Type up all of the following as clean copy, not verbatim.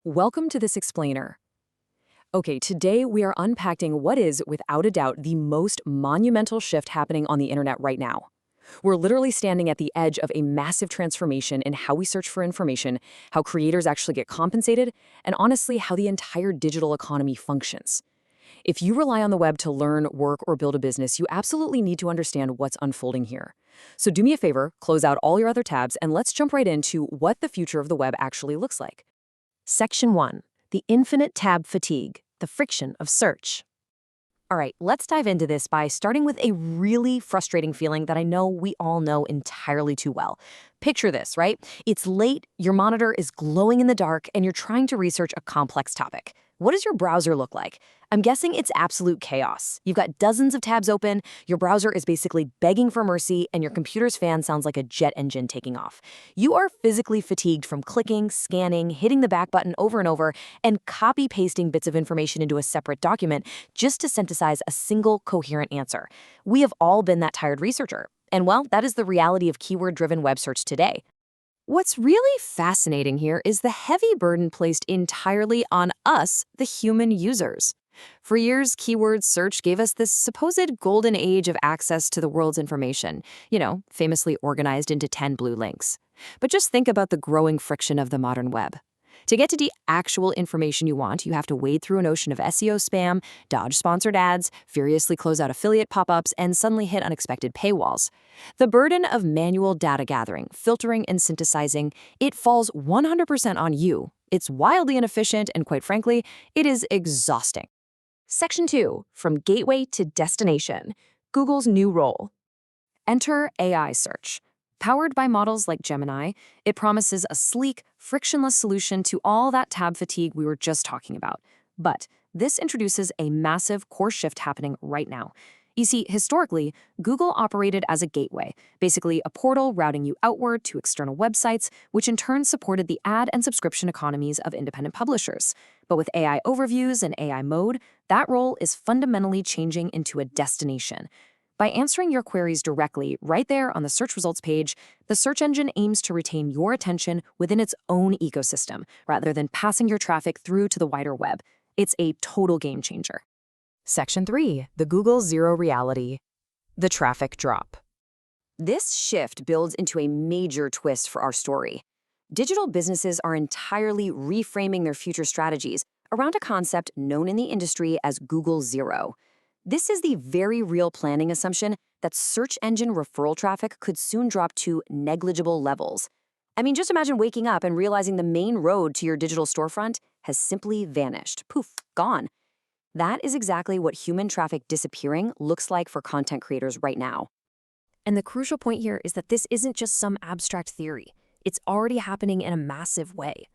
Welcome to this explainer. Okay, today we are unpacking what is, without a doubt, the most monumental shift happening on the internet right now. We're literally standing at the edge of a massive transformation in how we search for information, how creators actually get compensated, and honestly, how the entire digital economy functions. If you rely on the web to learn, work, or build a business, you absolutely need to understand what's unfolding here. So do me a favor, close out all your other tabs, and let's jump right into what the future of the web actually looks like. Section 1. The infinite tab fatigue, the friction of search. All right, let's dive into this by starting with a really frustrating feeling that I know we all know entirely too well. Picture this, right? It's late, your monitor is glowing in the dark, and you're trying to research a complex topic. What does your browser look like? I'm guessing it's absolute chaos. You've got dozens of tabs open, your browser is basically begging for mercy, and your computer's fan sounds like a jet engine taking off. You are physically fatigued from clicking, scanning, hitting the back button over and over, and copy-pasting bits of information into a separate document just to synthesize a single coherent answer. We have all been that tired researcher. And well, that is the reality of keyword-driven web search today. What's really fascinating here is the heavy burden placed entirely on us, the human users. For years, keyword search gave us this supposed golden age of access to the world's information, famously organized into 10 blue links. But just think about the growing friction of the modern web. To get to the actual information you want, you have to wade through an ocean of SEO spam, dodge sponsored ads, furiously close out affiliate pop-ups, and suddenly hit unexpected paywalls. The burden of manual data gathering, filtering, and synthesizing, it falls 100% on you. It's wildly inefficient, and quite frankly, it is exhausting. Section 2. From Gateway to Destination. Google's new role. Enter AI search. Powered by models like Gemini, it promises a sleek, frictionless solution to all that tab fatigue we were just talking about. But this introduces a massive core shift happening right now. You see, historically, Google operated as a gateway, basically a portal routing you outward to external websites, which in turn supported the ad and subscription economies of independent publishers. But with AI overviews and AI mode, that role is fundamentally changing into a destination. By answering your queries directly right there on the search results page, the search engine aims to retain your attention within its own ecosystem, rather than passing your traffic through to the wider web. It's a total game changer. Section 3. The Google Zero Reality. The traffic drop. This shift builds into a major twist for our story. Digital businesses are entirely reframing their future strategies around a concept known in the industry as Google Zero. This is the very real planning assumption that search engine referral traffic could soon drop to negligible levels. I mean, just imagine waking up and realizing the main road to your digital storefront has simply vanished. Poof, gone. That is exactly what human traffic disappearing looks like for content creators right now. And the crucial point here is that this isn't just some abstract theory. It's already happening in a massive way.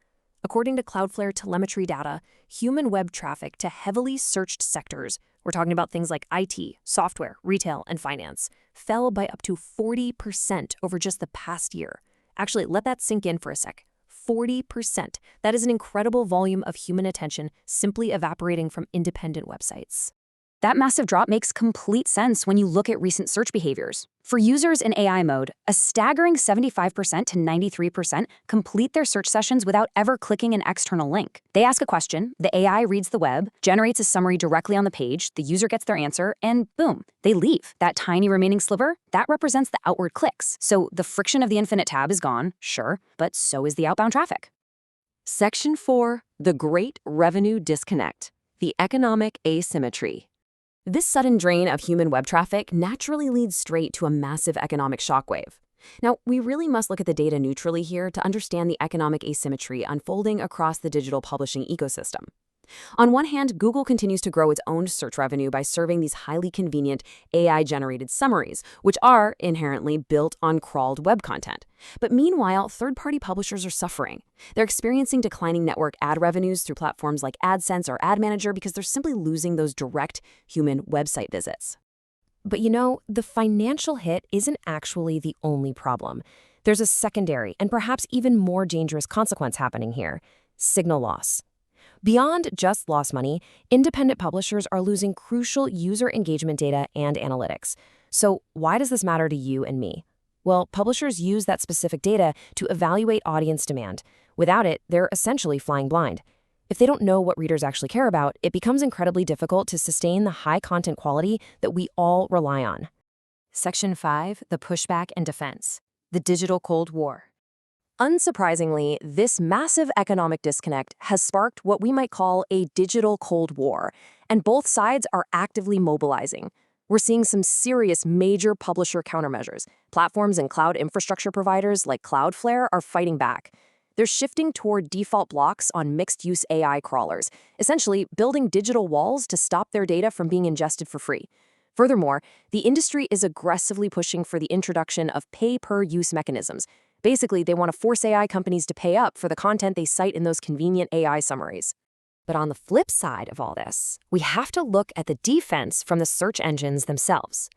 According to Cloudflare telemetry data, human web traffic to heavily searched sectors, we're talking about things like IT, software, retail, and finance, fell by up to 40% over just the past year. Actually, let that sink in for a sec. 40%. That is an incredible volume of human attention simply evaporating from independent websites. That massive drop makes complete sense when you look at recent search behaviors. For users in AI mode, a staggering 75% to 93% complete their search sessions without ever clicking an external link. They ask a question, the AI reads the web, generates a summary directly on the page, the user gets their answer, and boom, they leave. That tiny remaining sliver, that represents the outward clicks. So the friction of the infinite tab is gone, sure, but so is the outbound traffic. Section 4. The Great Revenue Disconnect. The Economic Asymmetry. This sudden drain of human web traffic naturally leads straight to a massive economic shockwave. Now, we really must look at the data neutrally here to understand the economic asymmetry unfolding across the digital publishing ecosystem. On one hand, Google continues to grow its own search revenue by serving these highly convenient AI-generated summaries, which are inherently built on crawled web content. But meanwhile, third-party publishers are suffering. They're experiencing declining network ad revenues through platforms like AdSense or Ad Manager because they're simply losing those direct human website visits. But the financial hit isn't actually the only problem. There's a secondary and perhaps even more dangerous consequence happening here: signal loss. Beyond just lost money, independent publishers are losing crucial user engagement data and analytics. So why does this matter to you and me? Well, publishers use that specific data to evaluate audience demand. Without it, they're essentially flying blind. If they don't know what readers actually care about, it becomes incredibly difficult to sustain the high content quality that we all rely on. Section 5, the pushback and defense, the digital Cold War. Unsurprisingly, this massive economic disconnect has sparked what we might call a digital Cold War, and both sides are actively mobilizing. We're seeing some serious major publisher countermeasures. Platforms and cloud infrastructure providers like Cloudflare are fighting back. They're shifting toward default blocks on mixed-use AI crawlers, essentially building digital walls to stop their data from being ingested for free. Furthermore, the industry is aggressively pushing for the introduction of pay-per-use mechanisms. Basically, they want to force AI companies to pay up for the content they cite in those convenient AI summaries. But on the flip side of all this, we have to look at the defense from the search engines themselves.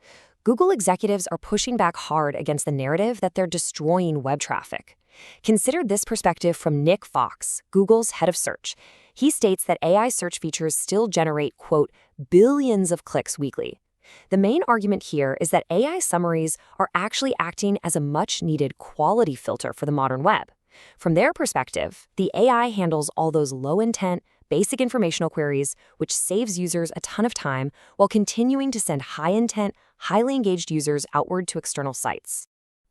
Google executives are pushing back hard against the narrative that they're destroying web traffic. Consider this perspective from Nick Fox, Google's head of search. He states that AI search features still generate, quote, billions of clicks weekly. The main argument here is that AI summaries are actually acting as a much-needed quality filter for the modern web. From their perspective, the AI handles all those low-intent, basic informational queries, which saves users a ton of time while continuing to send high-intent, highly engaged users outward to external sites.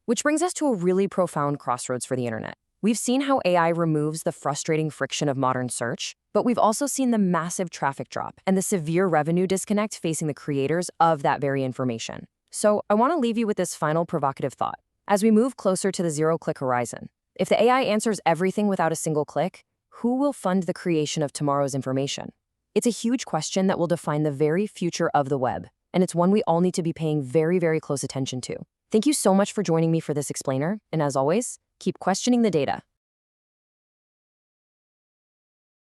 Which brings us to a really profound crossroads for the internet. We've seen how AI removes the frustrating friction of modern search, but we've also seen the massive traffic drop and the severe revenue disconnect facing the creators of that very information. So I want to leave you with this final provocative thought. As we move closer to the zero-click horizon, if the AI answers everything without a single click, who will fund the creation of tomorrow's information? It's a huge question that will define the very future of the web, and it's one we all need to be paying very, very close attention to. Thank you so much for joining me for this explainer, and as always, keep questioning the data.